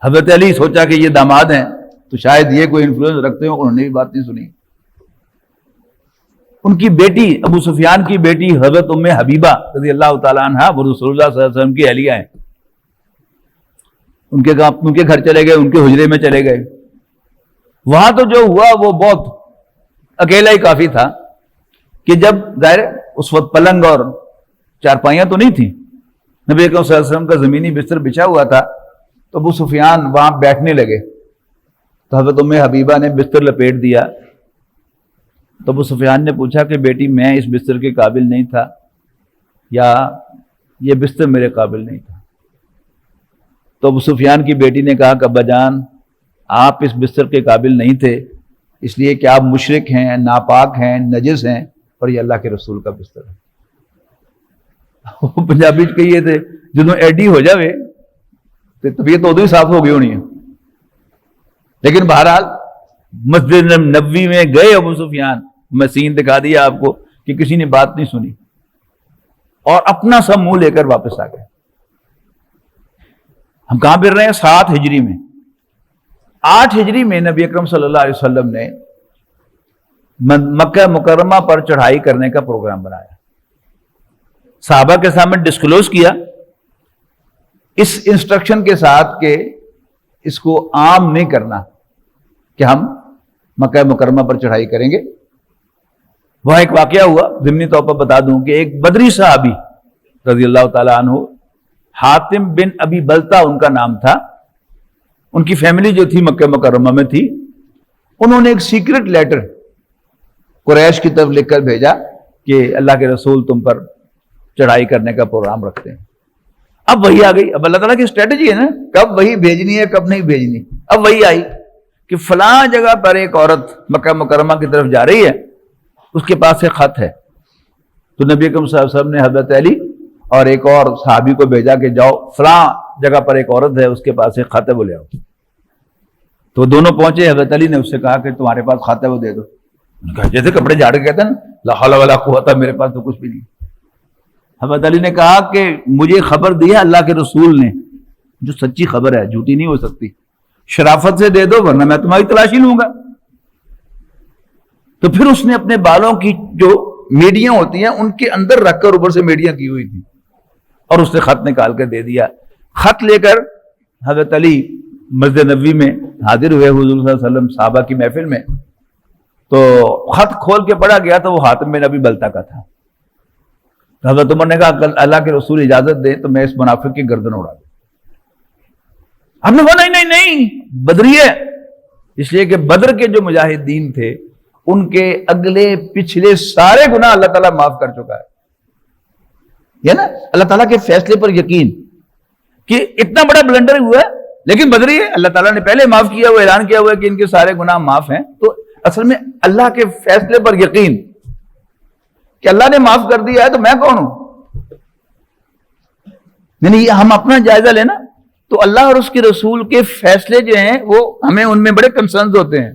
حضرت علی سوچا کہ یہ داماد ہیں تو شاید یہ کوئی انفلوئنس رکھتے ہو، انہوں نے بھی بات نہیں سنی۔ ان کی بیٹی ابو سفیان کی بیٹی حضرت ام حبیبہ رضی اللہ تعالیٰ عنہا، وہ رسول اللہ صلی اللہ علیہ وسلم کی اہلیہ ہیں، ان کے گھر چلے گئے، ان کے حجرے میں چلے گئے۔ وہاں تو جو ہوا وہ بہت اکیلا ہی کافی تھا کہ جب ظاہر اس وقت پلنگ اور چارپائیاں تو نہیں تھیں، نبی اکرم صلی اللہ علیہ وسلم کا زمینی بستر بچھا ہوا تھا، تو ابو سفیان وہاں بیٹھنے لگے، تو حضرت ام حبیبہ نے بستر لپیٹ دیا۔ تو ابو سفیان نے پوچھا کہ بیٹی میں اس بستر کے قابل نہیں تھا یا یہ بستر میرے قابل نہیں تھا؟ تو ابو سفیان کی بیٹی نے کہا کہ ابا جان، آپ اس بستر کے قابل نہیں تھے، اس لیے کہ آپ مشرک ہیں، ناپاک ہیں، نجس ہیں، اور یہ اللہ کے رسول کا بستر ہے۔ وہ پنجابی کہیے تھے جدوں ایڈی ہو جاوے تو طبیعت ادو ہی صاف ہو گئی ہونی ہے۔ لیکن بہرحال مسجد نبوی میں گئے ابو سفیان، میں سین دکھا دیا آپ کو کہ کسی نے بات نہیں سنی اور اپنا سب منہ لے کر واپس آ گئے۔ ہم کہاں پھر رہے ہیں؟ 7 ہجری میں۔ 8 ہجری میں نبی اکرم صلی اللہ علیہ وسلم نے مکہ مکرمہ پر چڑھائی کرنے کا پروگرام بنایا، صحابہ کے سامنے ڈسکلوز کیا اس انسٹرکشن کے ساتھ کہ اس کو عام نہیں کرنا کہ ہم مکہ مکرمہ پر چڑھائی کریں گے۔ وہاں ایک واقعہ ہوا، ضمنی طور پر بتا دوں کہ ایک بدری صحابی رضی اللہ تعالیٰ عنہ، حاتم بن ابی بلتا ان کا نام تھا، ان کی فیملی جو تھی مکہ مکرمہ میں تھی، انہوں نے ایک سیکرٹ لیٹر قریش کی طرف لکھ کر بھیجا کہ اللہ کے رسول تم پر چڑھائی کرنے کا پروگرام رکھتے ہیں. اب وہی آ گئی. اب اللہ تعالیٰ کی اسٹریٹجی ہے نا, کب وہی بھیجنی ہے کب نہیں بھیجنی. اب وہی آئی کہ فلاں جگہ پر ایک عورت مکہ مکرمہ کی طرف جا رہی ہے, اس کے پاس ایک خط ہے. تو نبی اکرم صلی اللہ علیہ وسلم نے حضرت علی اور ایک اور صحابی کو بھیجا کہ جاؤ فلاں جگہ پر ایک عورت ہے, اس کے پاس ایک خط ہے, وہ لے آؤ. تو دونوں پہنچے. حضرت علی نے اس سے کہا کہ تمہارے پاس خط ہے وہ دے دو. جیسے کپڑے جھاڑ کے کہتے ہیں نا, لا حول ولا قوت, میرے پاس تو کچھ بھی نہیں. حضرت علی نے کہا کہ مجھے خبر دی ہے اللہ کے رسول نے, جو سچی خبر ہے, جھوٹی نہیں ہو سکتی, شرافت سے دے دو ورنہ میں تمہاری تلاشی لوں گا. تو پھر اس نے اپنے بالوں کی جو میڈیاں ہوتی ہیں ان کے اندر رکھ کر اوپر سے میڈیاں کی ہوئی تھی, اور اس نے خط نکال کر دے دیا. خط لے کر حضرت علی مسجد نبوی میں حاضر ہوئے حضور صلی اللہ علیہ وسلم صحابہ کی محفل میں. تو خط کھول کے پڑھا گیا تو وہ حاتم بن ابی بلتہ کا تھا. حضرت عمر نے کہا اللہ کے رسول اجازت دیں تو میں اس منافق کی گردن اڑا دوں. ہم نے کہا نہیں نہیں نہیں, بدری ہے. اس لیے کہ بدر کے جو مجاہدین تھے ان کے اگلے پچھلے سارے گناہ اللہ تعالیٰ معاف کر چکا ہے. یہ نا اللہ تعالیٰ کے فیصلے پر یقین کہ اتنا بڑا بلنڈر ہوا ہے لیکن بدری ہے, اللہ تعالیٰ نے پہلے معاف کیا ہوا, اعلان کیا ہوا ہے کہ ان کے سارے گناہ معاف ہیں. تو اصل میں اللہ کے فیصلے پر یقین کہ اللہ نے معاف کر دیا ہے تو میں کون ہوں. یعنی یہ ہم اپنا جائزہ لینا تو اللہ اور اس کے رسول کے فیصلے جو ہیں وہ ہمیں ان میں بڑے کنسرنز ہوتے ہیں.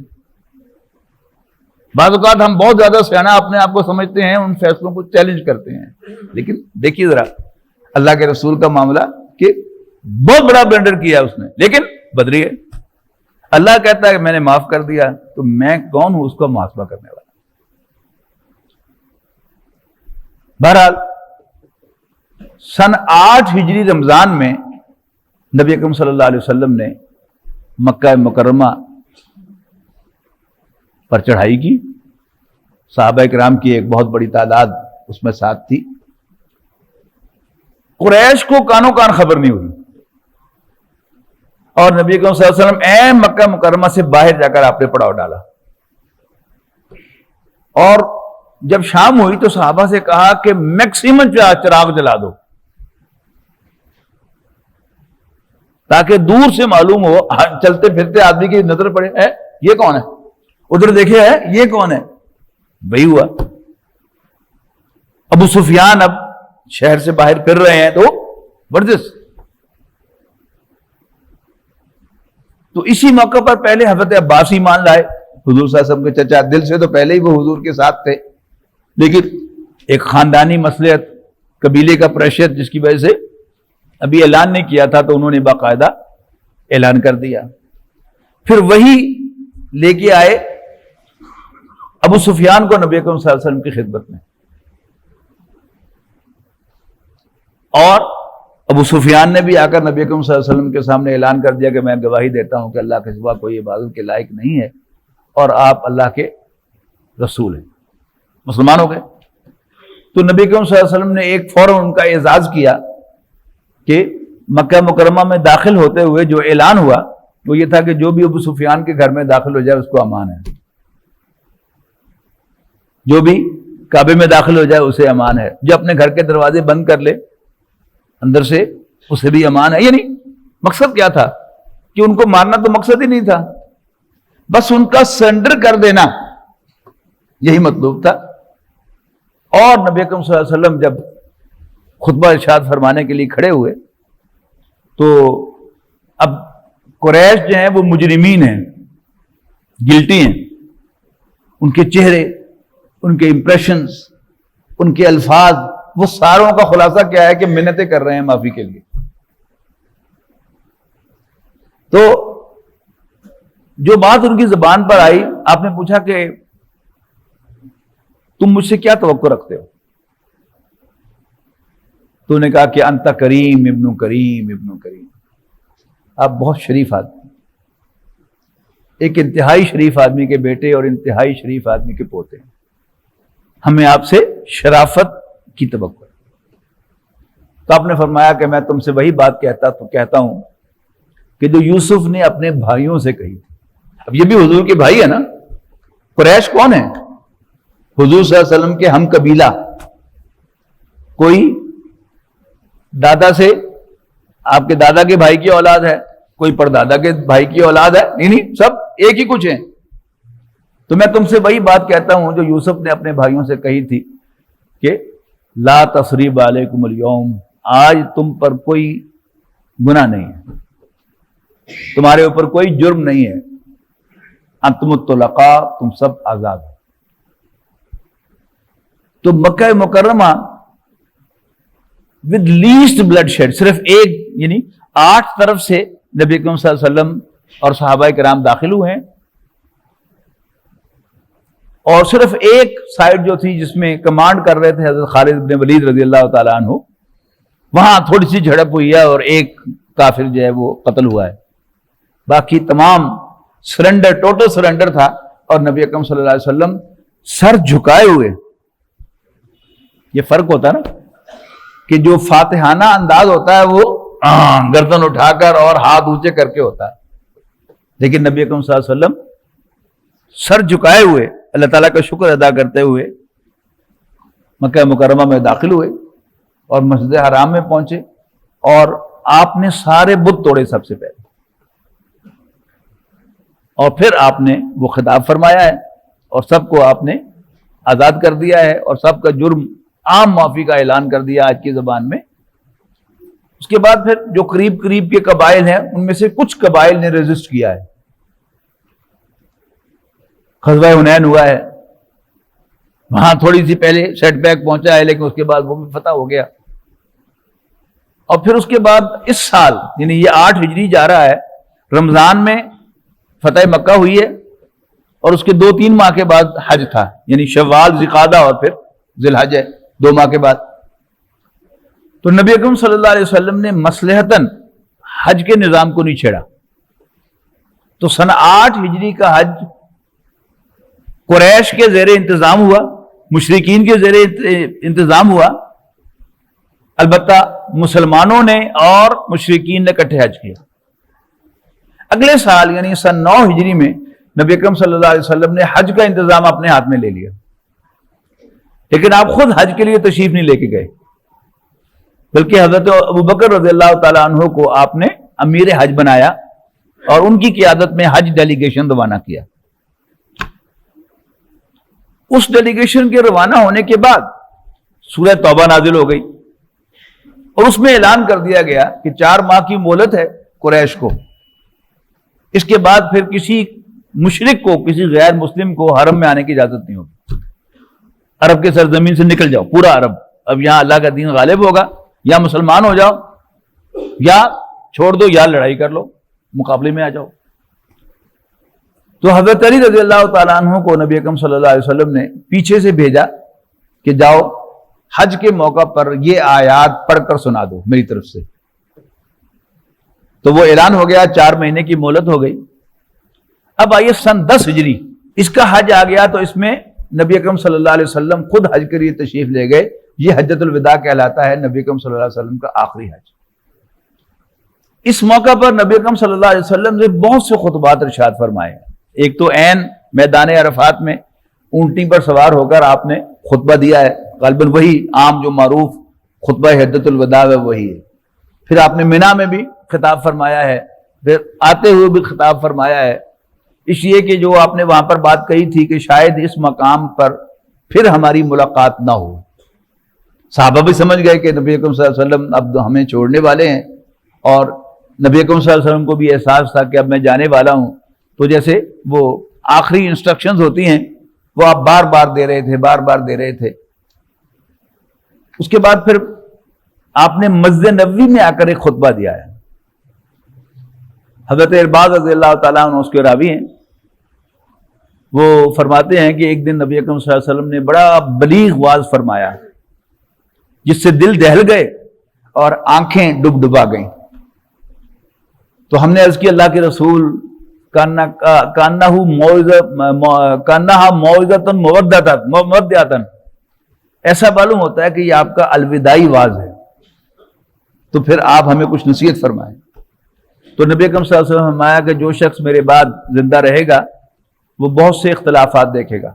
بعض اوقات ہم بہت زیادہ سیانہ اپنے آپ کو سمجھتے ہیں, ان فیصلوں کو چیلنج کرتے ہیں. لیکن دیکھیے ذرا اللہ کے رسول کا معاملہ کہ بہت بڑا بلنڈر کیا اس نے لیکن بدری ہے. اللہ کہتا ہے کہ میں نے معاف کر دیا تو میں کون ہوں اس کو محاسبہ کرنے والا. بہرحال سن 8 ہجری رمضان میں نبی اکرم صلی اللہ علیہ وسلم نے مکہ مکرمہ پر چڑھائی کی. صحابہ کرام کی ایک بہت بڑی تعداد اس میں ساتھ تھی. قریش کو کانوں کان خبر نہیں ہوئی, اور نبی اکرم صلی اللہ علیہ وسلم اے مکہ مکرمہ سے باہر جا کر آپ نے پڑاؤ ڈالا. اور جب شام ہوئی تو صحابہ سے کہا کہ میکسیمم چراغ جلا دو تاکہ دور سے معلوم ہو, چلتے پھرتے آدمی کی نظر پڑے, یہ کون ہے, ادھر دیکھے ہے یہ کون ہے. وہی ہوا. ابو سفیان اب شہر سے باہر پھر رہے ہیں تو ورزش. تو اسی موقع پر پہلے حضرت عباس ایمان لائے, حضور صلی اللہ علیہ وسلم کے چچا. دل سے تو پہلے ہی وہ حضور کے ساتھ تھے لیکن ایک خاندانی مصلحت, قبیلے کا پریشر جس کی وجہ سے ابھی اعلان نہیں کیا تھا تو انہوں نے باقاعدہ اعلان کر دیا. پھر وہی لے کے آئے ابو سفیان کو نبی اکرم صلی اللہ علیہ وسلم کی خدمت میں, اور ابو سفیان نے بھی آ کر نبی اکرم صلی اللہ علیہ وسلم کے سامنے اعلان کر دیا کہ میں گواہی دیتا ہوں کہ اللہ کے سوا کوئی عبادت کے لائق نہیں ہے اور آپ اللہ کے رسول ہیں. مسلمان ہو گئے. تو نبی اکرم صلی اللہ علیہ وسلم نے ایک فوراً ان کا اعزاز کیا کہ مکہ مکرمہ میں داخل ہوتے ہوئے جو اعلان ہوا وہ یہ تھا کہ جو بھی ابو سفیان کے گھر میں داخل ہو جائے اس کو امان ہے, جو بھی کعبے میں داخل ہو جائے اسے امان ہے, جو اپنے گھر کے دروازے بند کر لے اندر سے اسے بھی امان ہے. یعنی مقصد کیا تھا کہ ان کو مارنا تو مقصد ہی نہیں تھا, بس ان کا سرنڈر کر دینا یہی مطلوب تھا. اور نبی اکرم صلی اللہ علیہ وسلم جب خطبہ ارشاد فرمانے کے لیے کھڑے ہوئے تو اب قریش جو ہیں وہ مجرمین ہیں, گلٹی ہیں. ان کے چہرے, ان کے امپریشنز, ان کے الفاظ, وہ ساروں کا خلاصہ کیا ہے کہ منتیں کر رہے ہیں معافی کے لیے. تو جو بات ان کی زبان پر آئی, آپ نے پوچھا کہ تم مجھ سے کیا توقع رکھتے ہو؟ تو نے کہا کہ انت کریم ابن کریم ابن کریم, آپ بہت شریف آدمی, ایک انتہائی شریف آدمی کے بیٹے اور انتہائی شریف آدمی کے پوتے ہیں, ہمیں آپ سے شرافت کی توقع ہے. تو آپ نے فرمایا کہ میں تم سے وہی بات کہتا ہوں کہ جو یوسف نے اپنے بھائیوں سے کہی. اب یہ بھی حضور کے بھائی ہے نا. قریش کون ہے؟ حضور صلی اللہ علیہ وسلم کے ہم قبیلہ، کوئی دادا سے آپ کے دادا کے بھائی کی اولاد ہے، کوئی پردادا کے بھائی کی اولاد ہے، نہیں سب ایک ہی کچھ ہیں۔ تو میں تم سے وہی بات کہتا ہوں جو یوسف نے اپنے بھائیوں سے کہی تھی کہ لا تثریب علیکم اليوم، آج تم پر کوئی گناہ نہیں ہے، تمہارے اوپر کوئی جرم نہیں ہے، انتم الطلقاء، تم سب آزاد ہو۔ تو مکہ مکرمہ ود لیسٹ بلڈ شیڈ، صرف ایک یعنی 8 طرف سے نبی اکرم صلی اللہ علیہ وسلم اور صحابہ کرام داخل ہوئے ہیں، اور صرف ایک سائڈ جو تھی جس میں کمانڈ کر رہے تھے حضرت خالد بن ولید رضی اللہ تعالیٰ عنہ، وہاں تھوڑی سی جھڑپ ہوئی ہے اور ایک کافر جو ہے وہ قتل ہوا ہے، باقی تمام سرنڈر، ٹوٹل سرنڈر تھا، اور نبی اکرم صلی اللہ علیہ وسلم سر جھکائے ہوئے۔ یہ فرق ہوتا ہے نا کہ جو فاتحانہ انداز ہوتا ہے وہ گردن اٹھا کر اور ہاتھ اونچے کر کے ہوتا ہے، لیکن نبی اکرم صلی اللہ علیہ وسلم سر جھکائے ہوئے اللہ تعالیٰ کا شکر ادا کرتے ہوئے مکہ مکرمہ میں داخل ہوئے اور مسجد حرام میں پہنچے، اور آپ نے سارے بت توڑے سب سے پہلے، اور پھر آپ نے وہ خطاب فرمایا ہے اور سب کو آپ نے آزاد کر دیا ہے، اور سب کا جرم عام معافی کا اعلان کر دیا آج کی زبان میں۔ اس کے بعد پھر جو قریب قریب کے قبائل ہیں ان میں سے کچھ قبائل نے ریزسٹ کیا ہے، غزوہ حنین ہوا ہے، وہاں تھوڑی سی پہلے سیٹ بیک پہنچا ہے، لیکن اس کے بعد وہ بھی فتح ہو گیا۔ اور پھر اس کے بعد اس سال یعنی یہ 8 ہجری جا رہا ہے، رمضان میں فتح مکہ ہوئی ہے، اور اس کے 2-3 ماہ کے بعد حج تھا، یعنی شوال، ذوالقعدہ اور پھر ذی الحج ہے، 2 ماہ کے بعد۔ تو نبی اکرم صلی اللہ علیہ وسلم نے مصلحتاً حج کے نظام کو نہیں چھیڑا، تو سن 8 ہجری کا حج قریش کے زیر انتظام ہوا، مشرکین کے زیر انتظام ہوا، البتہ مسلمانوں نے اور مشرکین نے اکٹھے حج کیا۔ اگلے سال یعنی سن 9 ہجری میں نبی اکرم صلی اللہ علیہ وسلم نے حج کا انتظام اپنے ہاتھ میں لے لیا، لیکن آپ خود حج کے لیے تشریف نہیں لے کے گئے، بلکہ حضرت ابوبکر رضی اللہ تعالیٰ عنہ کو آپ نے امیر حج بنایا اور ان کی قیادت میں حج ڈیلیگیشن روانہ کیا۔ اس ڈیلیگیشن کے روانہ ہونے کے بعد سورہ توبہ نازل ہو گئی، اور اس میں اعلان کر دیا گیا کہ 4 ماہ کی مہلت ہے قریش کو، اس کے بعد پھر کسی مشرک کو، کسی غیر مسلم کو حرم میں آنے کی اجازت نہیں ہوگی، عرب کے سرزمین سے نکل جاؤ، پورا عرب، اب یہاں اللہ کا دین غالب ہوگا، یا مسلمان ہو جاؤ یا چھوڑ دو یا لڑائی کر لو، مقابلے میں آ جاؤ۔ تو حضرت علی رضی اللہ تعالیٰ عنہ کو نبی اکرم صلی اللہ علیہ وسلم نے پیچھے سے بھیجا کہ جاؤ حج کے موقع پر یہ آیات پڑھ کر سنا دو میری طرف سے۔ تو وہ اعلان ہو گیا، 4 مہینے کی مہلت ہو گئی۔ اب آئیے سن 10 ہجری اس کا حج آ گیا، تو اس میں نبی اکرم صلی اللہ علیہ وسلم خود حج کے لیے تشریف لے گئے۔ یہ حجۃ الوداع کہلاتا ہے، نبی اکرم صلی اللہ علیہ وسلم کا آخری حج۔ اس موقع پر نبی اکرم صلی اللہ علیہ وسلم نے بہت سے خطبات ارشاد فرمائے۔ ایک تو عین میدان عرفات میں اونٹنی پر سوار ہو کر آپ نے خطبہ دیا ہے، غالباً وہی عام جو معروف خطبہ حجۃ الوداع ہے وہی ہے۔ پھر آپ نے مینا میں بھی خطاب فرمایا ہے، پھر آتے ہوئے بھی خطاب فرمایا ہے، اس لیے کہ جو آپ نے وہاں پر بات کہی تھی کہ شاید اس مقام پر پھر ہماری ملاقات نہ ہو۔ صحابہ بھی سمجھ گئے کہ نبی اکرم صلی اللہ علیہ وسلم اب ہمیں چھوڑنے والے ہیں، اور نبی اکرم صلی اللہ علیہ وسلم کو بھی احساس تھا کہ اب میں جانے والا ہوں۔ تو جیسے وہ آخری انسٹرکشنز ہوتی ہیں وہ آپ بار بار دے رہے تھے۔ اس کے بعد پھر آپ نے مسجد نبوی میں آ کر ایک خطبہ دیا ہے۔ حضرت ارباز رضی اللہ تعالیٰ عنہ اس کے راوی ہیں، وہ فرماتے ہیں کہ ایک دن نبی اکرم صلی اللہ علیہ وسلم نے بڑا بلیغ واعظ فرمایا جس سے دل دہل گئے اور آنکھیں ڈبا گئیں۔ تو ہم نے عرض کی اللہ کے رسول کانہا موعظۃ مودعۃ، ایسا معلوم ہوتا ہے کہ یہ آپ کا الوداعی واعظ ہے، تو پھر آپ ہمیں کچھ نصیحت فرمائیں۔ تو نبی اکرم صلی اللہ علیہ وسلم نے فرمایا کہ جو شخص میرے بعد زندہ رہے گا وہ بہت سے اختلافات دیکھے گا،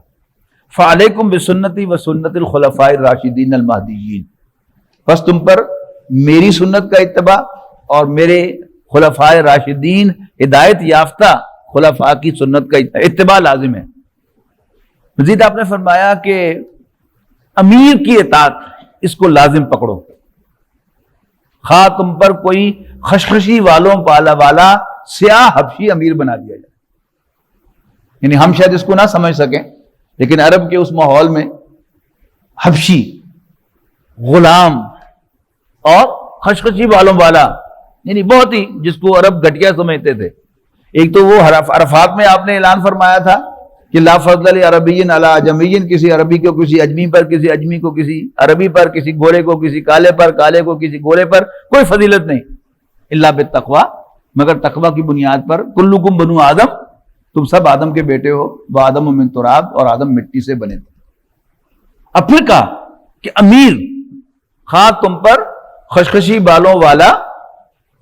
فعلیکم بسنتی و سنت الخلفاء الراشدین المہدیین، بس تم پر میری سنت کا اتباع اور میرے خلفاء راشدین ہدایت یافتہ خلفاء کی سنت کا اتباع لازم ہے۔ مزید آپ نے فرمایا کہ امیر کی اطاعت، اس کو لازم پکڑو، خواہ تم پر کوئی خشخشی والوں والا سیاہ حبشی امیر بنا دیا جائے۔ یعنی ہم شاید اس کو نہ سمجھ سکیں، لیکن عرب کے اس ماحول میں حبشی، غلام اور خشخشی والوں والا، یعنی بہت ہی جس کو عرب گھٹیا سمجھتے تھے۔ ایک تو وہ عرفات میں آپ نے اعلان فرمایا تھا کہ لا فضل عربی علی اعجمی، کسی عربی کو کسی اجمی پر، کسی اجمی کو کسی عربی پر، کسی گورے کو کسی کالے پر، کالے کو کسی گورے پر، کوئی فضیلت نہیں الا بالتقوی، مگر تقوی کی بنیاد پر۔ کلکم بنو آدم، تم سب آدم کے بیٹے ہو، وہ آدم من تراب، اور آدم مٹی سے بنے تھے۔ اب پھر کہا کہ امیر، خواہ تم پر خشخشی بالوں والا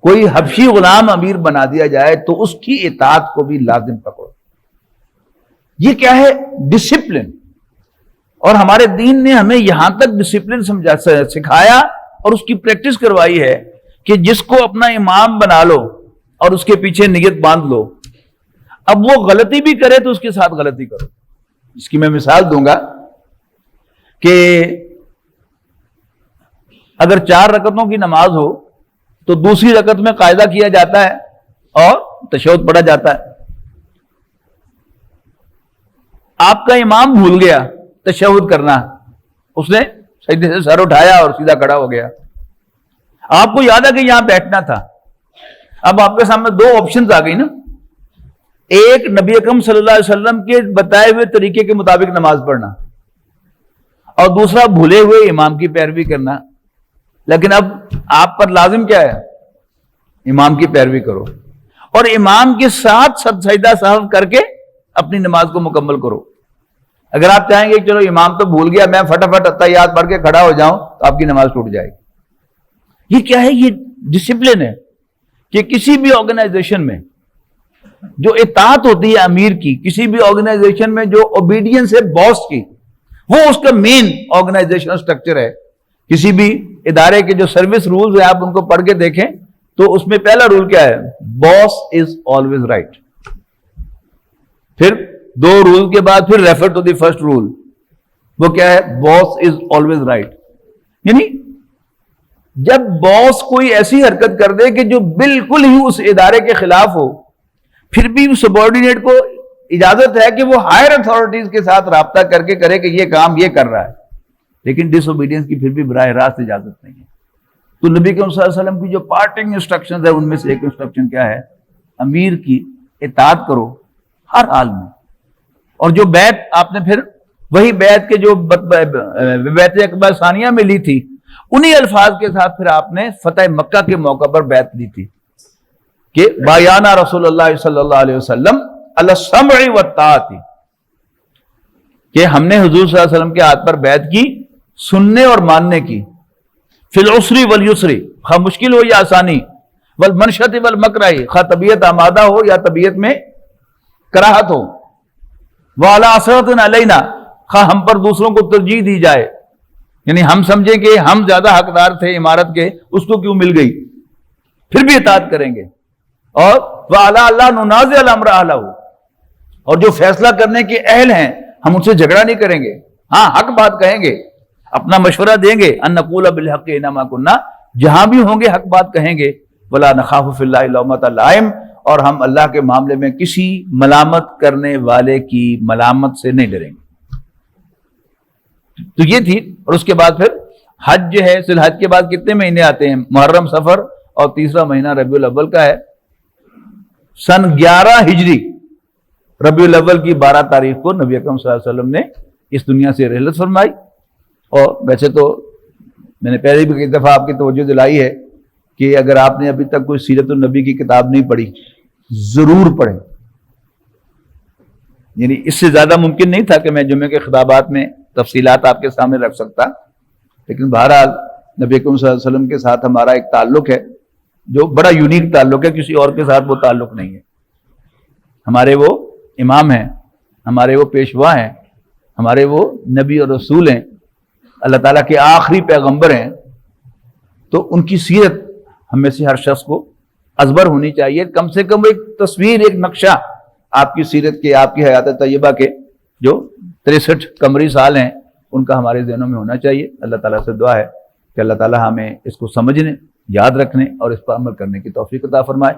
کوئی حبشی غلام امیر بنا دیا جائے تو اس کی اطاعت کو بھی لازم پکڑو۔ یہ کیا ہے؟ ڈسپلن۔ اور ہمارے دین نے ہمیں یہاں تک ڈسپلن سکھایا اور اس کی پریکٹس کروائی ہے کہ جس کو اپنا امام بنا لو اور اس کے پیچھے نیت باندھ لو، اب وہ غلطی بھی کرے تو اس کے ساتھ غلطی کرو۔ اس کی میں مثال دوں گا کہ اگر 4 رکعتوں کی نماز ہو تو دوسری رکعت میں قاعدہ کیا جاتا ہے اور تشہد پڑھا جاتا ہے۔ آپ کا امام بھول گیا تشہد کرنا، اس نے سجدے سے سر اٹھایا اور سیدھا کھڑا ہو گیا۔ آپ کو یاد ہے کہ یہاں بیٹھنا تھا، اب آپ کے سامنے 2 آپشنز آ گئی نا، ایک نبی اکرم صلی اللہ علیہ وسلم کے بتائے ہوئے طریقے کے مطابق نماز پڑھنا، اور دوسرا بھولے ہوئے امام کی پیروی کرنا۔ لیکن اب آپ پر لازم کیا ہے؟ امام کی پیروی کرو، اور امام کے ساتھ سجدہ سہو کر کے اپنی نماز کو مکمل کرو۔ اگر آپ چاہیں گے کہ چلو امام تو بھول گیا، میں فٹافٹ اتحیات پڑھ کے کھڑا ہو جاؤں، تو آپ کی نماز ٹوٹ جائے گی۔ یہ کیا ہے؟ یہ ڈسپلن ہے کہ کسی بھی آرگنائزیشن میں جو اطاعت ہوتی ہے امیر کی، کسی بھی آرگنائزیشن میں جو اوبیڈینس ہے باس کی، وہ اس کا مین آرگنائزیشنل سٹرکچر ہے۔ کسی بھی ادارے کے جو سروس رولز ہیں آپ ان کو پڑھ کے دیکھیں تو اس میں پہلا رول کیا ہے؟ Boss is always right. پھر 2 رول کے بعد پھر refer to the first rule, وہ کیا ہے؟ Boss is always right. یعنی جب باس کوئی ایسی حرکت کر دے کہ جو بالکل ہی اس ادارے کے خلاف ہو، پھر بھی سبارڈینیٹ کو اجازت ہے کہ وہ ہائر اتھارٹیز کے ساتھ رابطہ کر کے کرے کہ یہ کام یہ کر رہا ہے، لیکن ڈس اوبیڈینس کی پھر بھی براہ راست اجازت نہیں ہے۔ تو نبی کریم صلی اللہ علیہ وسلم کی جو پارٹنگ انسٹرکشنز ہیں ان میں سے ایک انسٹرکشن کیا ہے؟ امیر کی اطاعت کرو ہر حال میں۔ اور جو بیعت آپ نے پھر وہی بیعت کے جو بیعت عقبہ ثانیہ میں لی تھی، انہی الفاظ کے ساتھ پھر آپ نے فتح مکہ کے موقع پر بیعت لی تھی کہ بایعنا رسول اللہ صلی اللہ علیہ وسلم علی السمع والطاعت، کہ ہم نے حضور صلی اللہ علیہ وسلم کے ہاتھ پر بیعت کی سننے اور ماننے کی، فی العسر والیسر، خواہ مشکل ہو یا آسانی، والمنشط والمکرہ، خواہ طبیعت آمادہ ہو یا طبیعت میں کراہت ہو، وعلی عثرۃ علینا، خواہ ہم پر دوسروں کو ترجیح دی جائے، یعنی ہم سمجھیں کہ ہم زیادہ حقدار تھے عمارت کے، اس کو کیوں مل گئی، پھر بھی اطاعت کریں گے۔ اور وعلی اللہ ننازع الامر اہلہ، اور جو فیصلہ کرنے کے اہل ہیں ہم ان سے جھگڑا نہیں کریں گے، ہاں حق بات کہیں گے، اپنا مشورہ دیں گے، ان نقول بالحق انما کنا، جہاں بھی ہوں گے حق بات کہیں گے، ولا نخاف فی اللہ لومۃ لائم، اور ہم اللہ کے معاملے میں کسی ملامت کرنے والے کی ملامت سے نہیں ڈریں گے۔ تو یہ تھی۔ اور اس کے بعد پھر حج جو ہے، ذی الحج کے بعد کتنے مہینے آتے ہیں؟ محرم، صفر، اور تیسرا مہینہ ربیع الاول کا ہے۔ سن 11 ہجری ربیع الاول کی 12 تاریخ کو نبی اکرم صلی اللہ علیہ وسلم نے اس دنیا سے رحلت فرمائی۔ اور ویسے تو میں نے پہلے بھی ایک دفعہ آپ کی توجہ دلائی ہے کہ اگر آپ نے ابھی تک کوئی سیرت النبی کی کتاب نہیں پڑھی، ضرور پڑھیں۔ یعنی اس سے زیادہ ممکن نہیں تھا کہ میں جمعے کے خطابات میں تفصیلات آپ کے سامنے رکھ سکتا، لیکن بہرحال نبی اکرم صلی اللہ علیہ وسلم کے ساتھ ہمارا ایک تعلق ہے جو بڑا یونیک تعلق ہے، کسی اور کے ساتھ وہ تعلق نہیں ہے۔ ہمارے وہ امام ہیں، ہمارے وہ پیشوا ہیں، ہمارے وہ نبی اور رسول ہیں، اللہ تعالیٰ کے آخری پیغمبر ہیں، تو ان کی سیرت ہم میں سے ہر شخص کو ازبر ہونی چاہیے، کم سے کم ایک تصویر، ایک نقشہ آپ کی سیرت کے، آپ کی حیات طیبہ کے جو 63 قمری سال ہیں ان کا ہمارے ذہنوں میں ہونا چاہیے۔ اللہ تعالیٰ سے دعا ہے کہ اللہ تعالیٰ ہمیں اس کو سمجھنے، یاد رکھنے اور اس پر عمل کرنے کی توفیق عطا فرمائے۔